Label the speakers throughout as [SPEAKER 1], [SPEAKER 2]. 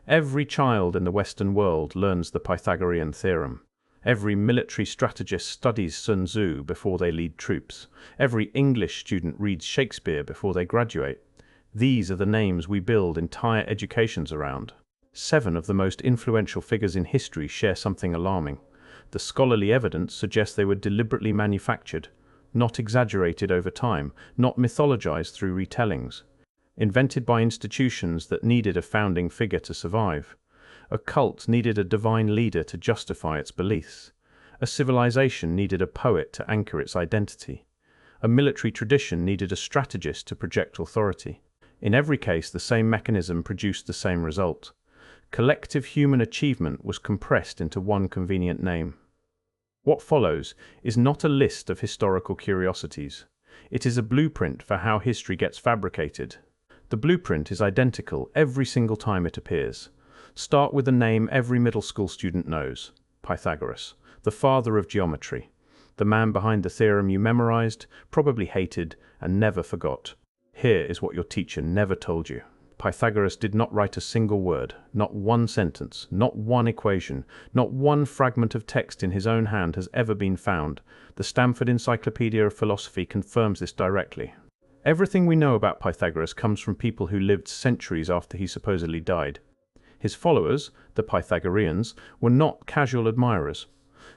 [SPEAKER 1] Every child in the Western world learns the Pythagorean theorem. Every military strategist studies Sun Tzu before they lead troops. Every English student reads Shakespeare before they graduate. These are the names we build entire educations around. 7 of the most influential figures in history share something alarming. The scholarly evidence suggests they were deliberately manufactured, not exaggerated over time, not mythologized through retellings. Invented by institutions that needed a founding figure to survive. A cult needed a divine leader to justify its beliefs. A civilization needed a poet to anchor its identity. A military tradition needed a strategist to project authority. In every case, the same mechanism produced the same result. Collective human achievement was compressed into one convenient name. What follows is not a list of historical curiosities. It is a blueprint for how history gets fabricated. The blueprint is identical every single time it appears. Start with a name every middle school student knows: Pythagoras, the father of geometry, the man behind the theorem you memorized, probably hated, and never forgot. Here is what your teacher never told you. Pythagoras did not write a single word, not one sentence, not one equation, not one fragment of text in his own hand has ever been found. The Stanford Encyclopedia of Philosophy confirms this directly. Everything we know about Pythagoras comes from people who lived centuries after he supposedly died. His followers, the Pythagoreans, were not casual admirers.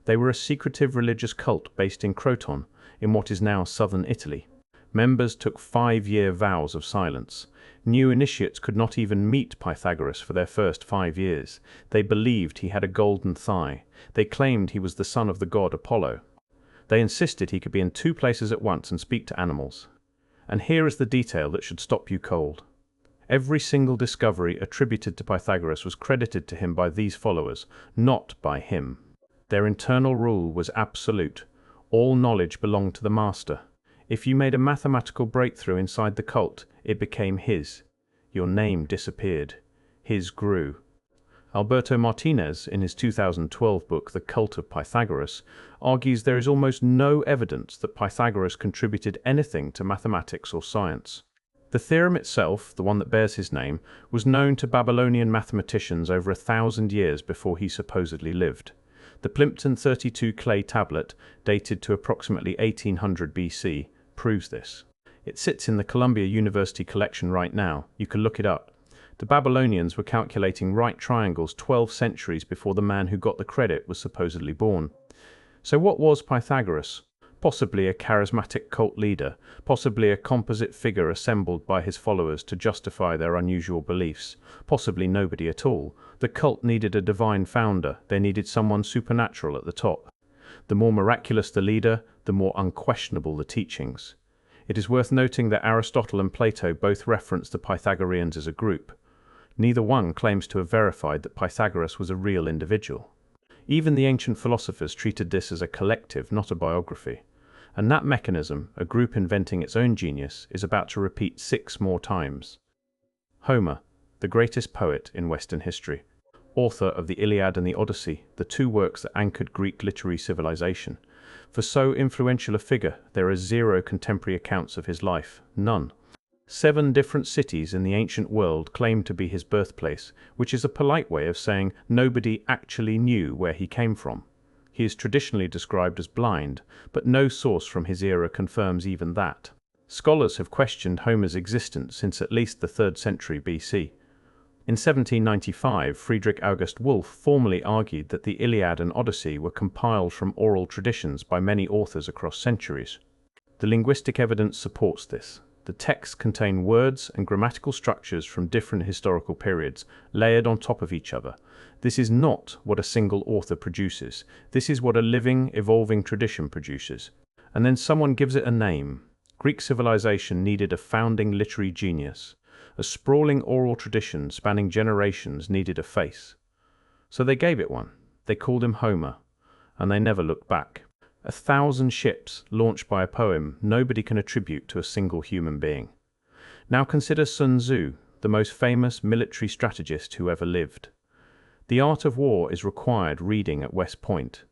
[SPEAKER 1] They were a secretive religious cult based in Croton, in what is now southern Italy. Members took 5-year vows of silence. New initiates could not even meet Pythagoras for their first 5 years. They believed he had a golden thigh. They claimed he was the son of the god Apollo. They insisted he could be in 2 places at once and speak to animals. And here is the detail that should stop you cold. Every single discovery attributed to Pythagoras was credited to him by these followers, not by him. Their internal rule was absolute. All knowledge belonged to the master. If you made a mathematical breakthrough inside the cult, it became his. Your name disappeared. His grew. Alberto Martinez, in his 2012 book The Cult of Pythagoras, argues there is almost no evidence that Pythagoras contributed anything to mathematics or science. The theorem itself, the one that bears his name, was known to Babylonian mathematicians over 1,000 years before he supposedly lived. The Plimpton 32 clay tablet, dated to approximately 1800 BC, proves this. It sits in the Columbia University collection right now. You can look it up. The Babylonians were calculating right triangles 12 centuries before the man who got the credit was supposedly born. So what was Pythagoras? Possibly a charismatic cult leader, possibly a composite figure assembled by his followers to justify their unusual beliefs, possibly nobody at all. The cult needed a divine founder. They needed someone supernatural at the top. The more miraculous the leader, the more unquestionable the teachings. It is worth noting that Aristotle and Plato both reference the Pythagoreans as a group. Neither one claims to have verified that Pythagoras was a real individual. Even the ancient philosophers treated this as a collective, not a biography. And that mechanism, a group inventing its own genius, is about to repeat 6 more times. Homer, the greatest poet in Western history, author of the Iliad and the Odyssey, the 2 works that anchored Greek literary civilization. For so influential a figure, there are 0 contemporary accounts of his life, none. 7 different cities in the ancient world claim to be his birthplace, which is a polite way of saying nobody actually knew where he came from. He is traditionally described as blind, but no source from his era confirms even that. Scholars have questioned Homer's existence since at least the 3rd century BC. In 1795, Friedrich August Wolff formally argued that the Iliad and Odyssey were compiled from oral traditions by many authors across centuries. The linguistic evidence supports this. The texts contain words and grammatical structures from different historical periods, layered on top of each other. This is not what a single author produces. This is what a living, evolving tradition produces. And then someone gives it a name. Greek civilization needed a founding literary genius. A sprawling oral tradition spanning generations needed a face. So they gave it one. They called him Homer. And they never looked back. 1,000 ships launched by a poem nobody can attribute to a single human being. Now consider Sun Tzu, the most famous military strategist who ever lived. The Art of War is required reading at West Point.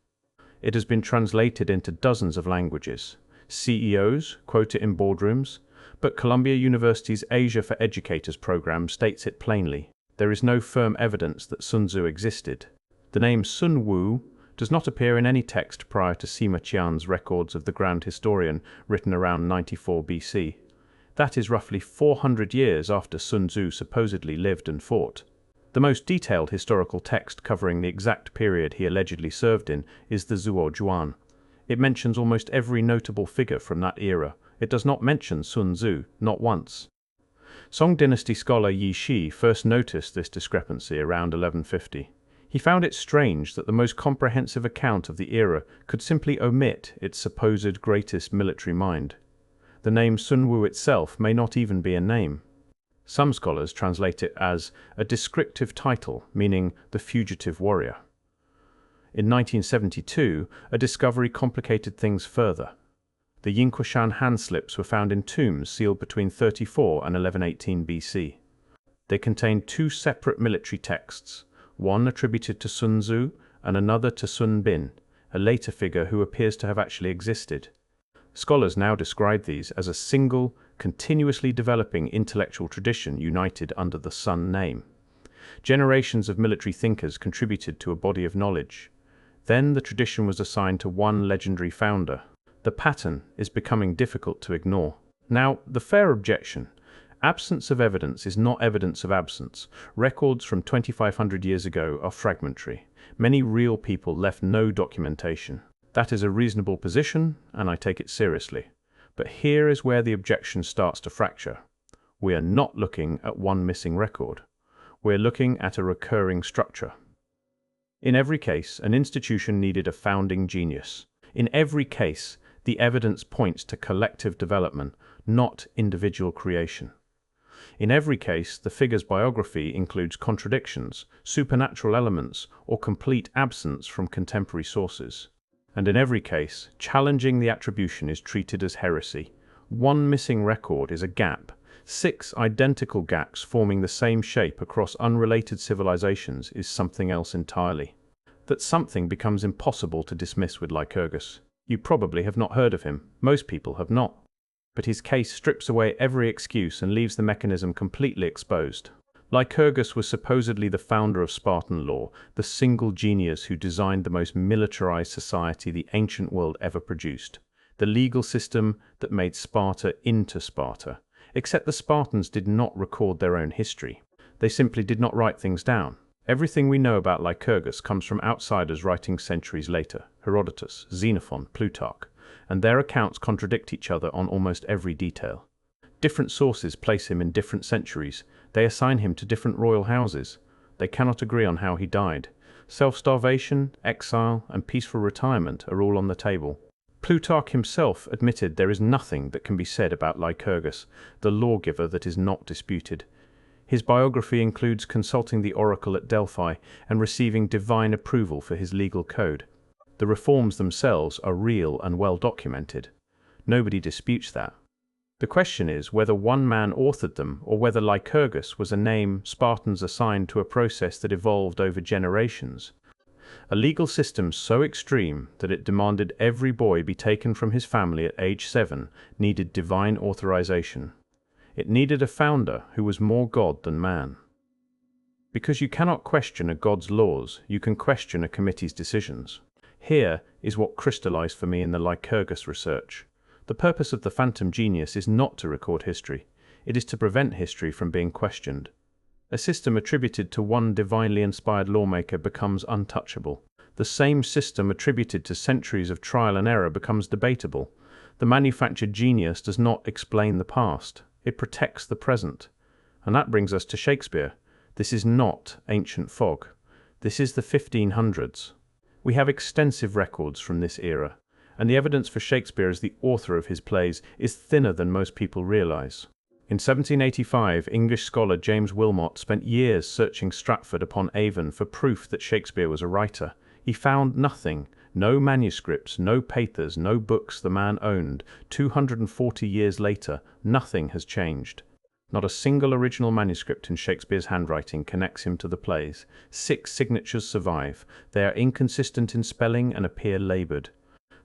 [SPEAKER 1] It has been translated into dozens of languages. CEOs quote it in boardrooms, but Columbia University's Asia for Educators program states it plainly. There is no firm evidence that Sun Tzu existed. The name Sun Wu does not appear in any text prior to Sima Qian's records of the Grand Historian written around 94 BC. That is roughly 400 years after Sun Tzu supposedly lived and fought. The most detailed historical text covering the exact period he allegedly served in is the Zuo Juan. It mentions almost every notable figure from that era. It does not mention Sun Tzu, not once. Song dynasty scholar Yi Shi first noticed this discrepancy around 1150. He found it strange that the most comprehensive account of the era could simply omit its supposed greatest military mind. The name Sun Wu itself may not even be a name. Some scholars translate it as a descriptive title, meaning the fugitive warrior. In 1972, a discovery complicated things further. The Yinquishan hand slips were found in tombs sealed between 34 and 1118 BC. They contained two separate military texts, one attributed to Sun Tzu and another to Sun Bin, a later figure who appears to have actually existed. Scholars now describe these as a single, continuously developing intellectual tradition united under the Sun name. Generations of military thinkers contributed to a body of knowledge. Then the tradition was assigned to one legendary founder. The pattern is becoming difficult to ignore. Now, the fair objection. Absence of evidence is not evidence of absence. Records from 2,500 years ago are fragmentary. Many real people left no documentation. That is a reasonable position, and I take it seriously. But here is where the objection starts to fracture. We are not looking at one missing record. We're looking at a recurring structure. In every case, an institution needed a founding genius. In every case, the evidence points to collective development, not individual creation. In every case, the figure's biography includes contradictions, supernatural elements, or complete absence from contemporary sources. And in every case, challenging the attribution is treated as heresy. One missing record is a gap. 6 identical gaps forming the same shape across unrelated civilizations is something else entirely. That something becomes impossible to dismiss with Lycurgus. You probably have not heard of him. Most people have not. But his case strips away every excuse and leaves the mechanism completely exposed. Lycurgus was supposedly the founder of Spartan law, the single genius who designed the most militarized society the ancient world ever produced, the legal system that made Sparta into Sparta. Except the Spartans did not record their own history. They simply did not write things down. Everything we know about Lycurgus comes from outsiders writing centuries later, Herodotus, Xenophon, Plutarch, and their accounts contradict each other on almost every detail. Different sources place him in different centuries. They assign him to different royal houses. They cannot agree on how he died. Self-starvation, exile, and peaceful retirement are all on the table. Plutarch himself admitted there is nothing that can be said about Lycurgus, the lawgiver that is not disputed. His biography includes consulting the oracle at Delphi and receiving divine approval for his legal code. The reforms themselves are real and well documented. Nobody disputes that. The question is whether one man authored them or whether Lycurgus was a name Spartans assigned to a process that evolved over generations. A legal system so extreme that it demanded every boy be taken from his family at age 7 needed divine authorization. It needed a founder who was more God than man. Because you cannot question a god's laws, you can question a committee's decisions. Here is what crystallized for me in the Lycurgus research. The purpose of the phantom genius is not to record history. It is to prevent history from being questioned. A system attributed to one divinely inspired lawmaker becomes untouchable. The same system attributed to centuries of trial and error becomes debatable. The manufactured genius does not explain the past. It protects the present. And that brings us to Shakespeare. This is not ancient fog. This is the 1500s. We have extensive records from this era, and the evidence for Shakespeare as the author of his plays is thinner than most people realize. In 1785, English scholar James Wilmot spent years searching Stratford upon Avon for proof that Shakespeare was a writer. He found nothing. No manuscripts, no papers, no books the man owned. 240 years later, nothing has changed. Not a single original manuscript in Shakespeare's handwriting connects him to the plays. 6 signatures survive. They are inconsistent in spelling and appear labored.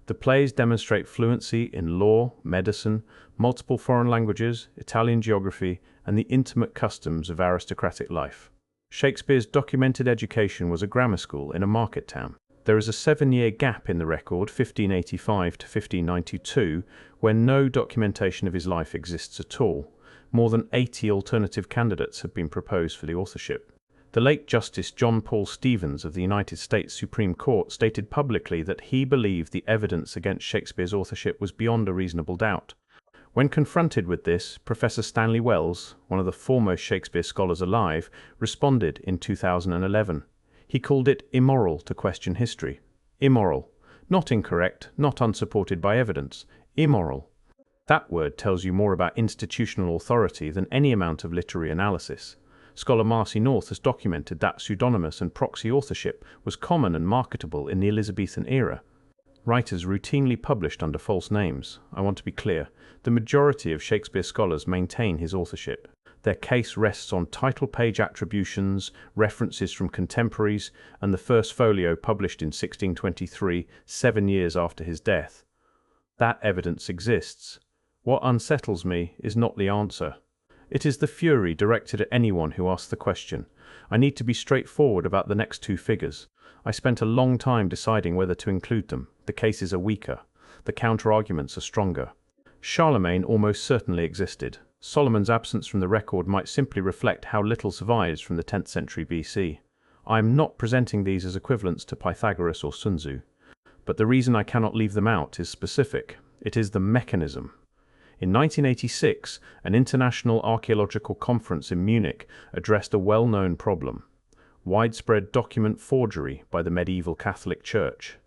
[SPEAKER 1] The plays demonstrate fluency in law, medicine, multiple foreign languages, Italian geography, and the intimate customs of aristocratic life. Shakespeare's documented education was a grammar school in a market town. There is a 7-year gap in the record, 1585 to 1592, when no documentation of his life exists at all. More than 80 alternative candidates have been proposed for the authorship. The late Justice John Paul Stevens of the United States Supreme Court stated publicly that he believed the evidence against Shakespeare's authorship was beyond a reasonable doubt. When confronted with this, Professor Stanley Wells, one of the foremost Shakespeare scholars alive, responded in 2011. He called it immoral to question history. Immoral. Not incorrect, not unsupported by evidence. Immoral. That word tells you more about institutional authority than any amount of literary analysis. Scholar Marcy North has documented that pseudonymous and proxy authorship was common and marketable in the Elizabethan era. Writers routinely published under false names. I want to be clear, the majority of Shakespeare scholars maintain his authorship. Their case rests on title page attributions, references from contemporaries, and the first folio published in 1623, 7 years after his death. That evidence exists. What unsettles me is not the answer. It is the fury directed at anyone who asks the question. I need to be straightforward about the next two figures. I spent a long time deciding whether to include them. The cases are weaker. The counter-arguments are stronger. Charlemagne almost certainly existed. Solomon's absence from the record might simply reflect how little survives from the 10th century BC. I am not presenting these as equivalents to Pythagoras or Sun Tzu. But the reason I cannot leave them out is specific. It is the mechanism. In 1986, an international archaeological conference in Munich addressed a well-known problem: widespread document forgery by the medieval Catholic Church.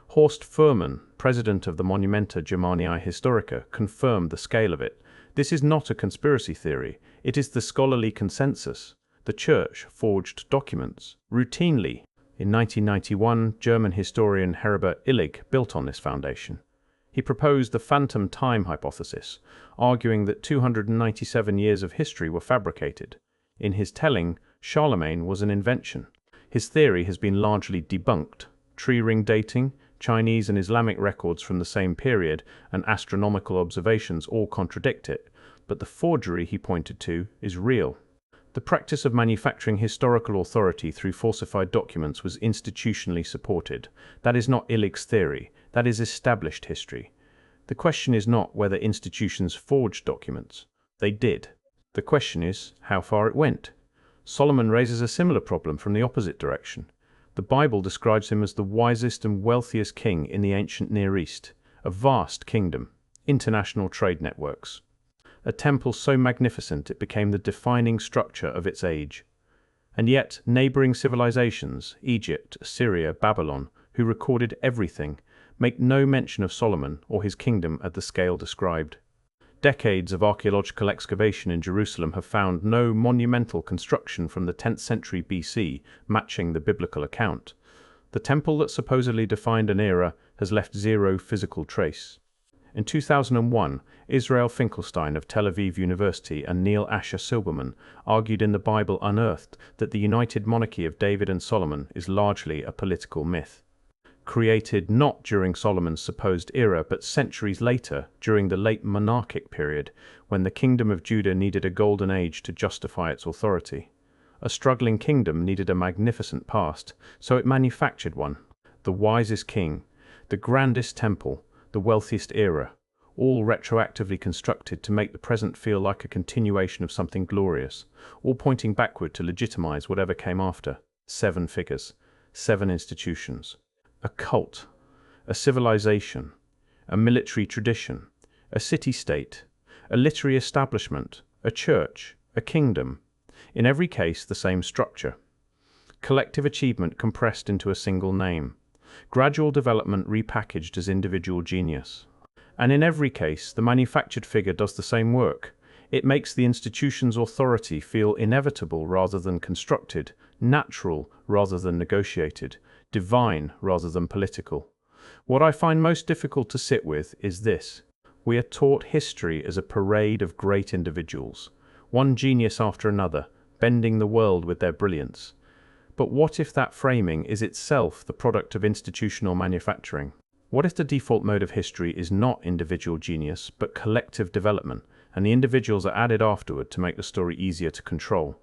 [SPEAKER 1] Horst Fuhrmann, president of the Monumenta Germaniae Historica, confirmed the scale of it. This is not a conspiracy theory. It is the scholarly consensus. The Church forged documents routinely. In 1991, German historian Herbert Illig built on this foundation. He proposed the phantom time hypothesis, arguing that 297 years of history were fabricated. In his telling, Charlemagne was an invention. His theory has been largely debunked. Tree ring dating, Chinese and Islamic records from the same period, and astronomical observations all contradict it, but the forgery he pointed to is real. The practice of manufacturing historical authority through falsified documents was institutionally supported. That is not Illig's theory, that is established history. The question is not whether institutions forged documents. They did. The question is how far it went. Solomon raises a similar problem from the opposite direction. The Bible describes him as the wisest and wealthiest king in the ancient Near East, a vast kingdom, international trade networks, a temple so magnificent it became the defining structure of its age. And yet, neighboring civilizations, Egypt, Assyria, Babylon, who recorded everything, make no mention of Solomon or his kingdom at the scale described. Decades of archaeological excavation in Jerusalem have found no monumental construction from the 10th century BC matching the biblical account. The temple that supposedly defined an era has left zero physical trace. In 2001, Israel Finkelstein of Tel Aviv University and Neil Asher Silberman argued in The Bible Unearthed that the united monarchy of David and Solomon is largely a political myth, created not during Solomon's supposed era but centuries later, during the late monarchic period, when the kingdom of Judah needed a golden age to justify its authority. A struggling kingdom needed a magnificent past, so it manufactured one. The wisest king, the grandest temple, the wealthiest era, all retroactively constructed to make the present feel like a continuation of something glorious, all pointing backward to legitimize whatever came after. 7 figures, 7 institutions. A cult, a civilization, a military tradition, a city-state, a literary establishment, a church, a kingdom. In every case, the same structure. Collective achievement compressed into a single name. Gradual development repackaged as individual genius. And in every case, the manufactured figure does the same work. It makes the institution's authority feel inevitable rather than constructed, natural rather than negotiated, divine rather than political. What I find most difficult to sit with is this. We are taught history as a parade of great individuals, one genius after another, bending the world with their brilliance. But what if that framing is itself the product of institutional manufacturing? What if the default mode of history is not individual genius, but collective development, and the individuals are added afterward to make the story easier to control?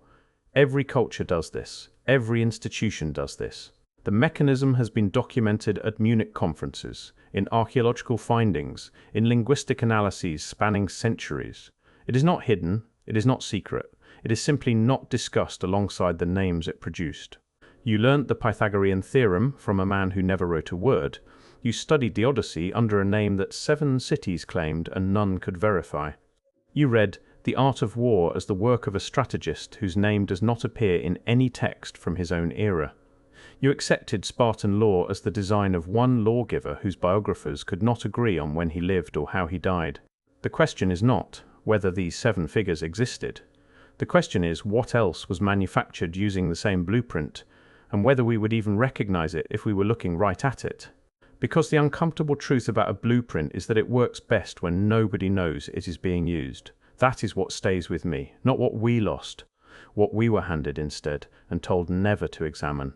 [SPEAKER 1] Every culture does this. Every institution does this. The mechanism has been documented at Munich conferences, in archaeological findings, in linguistic analyses spanning centuries. It is not hidden, it is not secret, it is simply not discussed alongside the names it produced. You learnt the Pythagorean theorem from a man who never wrote a word. You studied the Odyssey under a name that 7 cities claimed and none could verify. You read The Art of War as the work of a strategist whose name does not appear in any text from his own era. You accepted Spartan law as the design of one lawgiver whose biographers could not agree on when he lived or how he died. The question is not whether these 7 figures existed. The question is what else was manufactured using the same blueprint, and whether we would even recognize it if we were looking right at it. Because the uncomfortable truth about a blueprint is that it works best when nobody knows it is being used. That is what stays with me, not what we lost, what we were handed instead and told never to examine.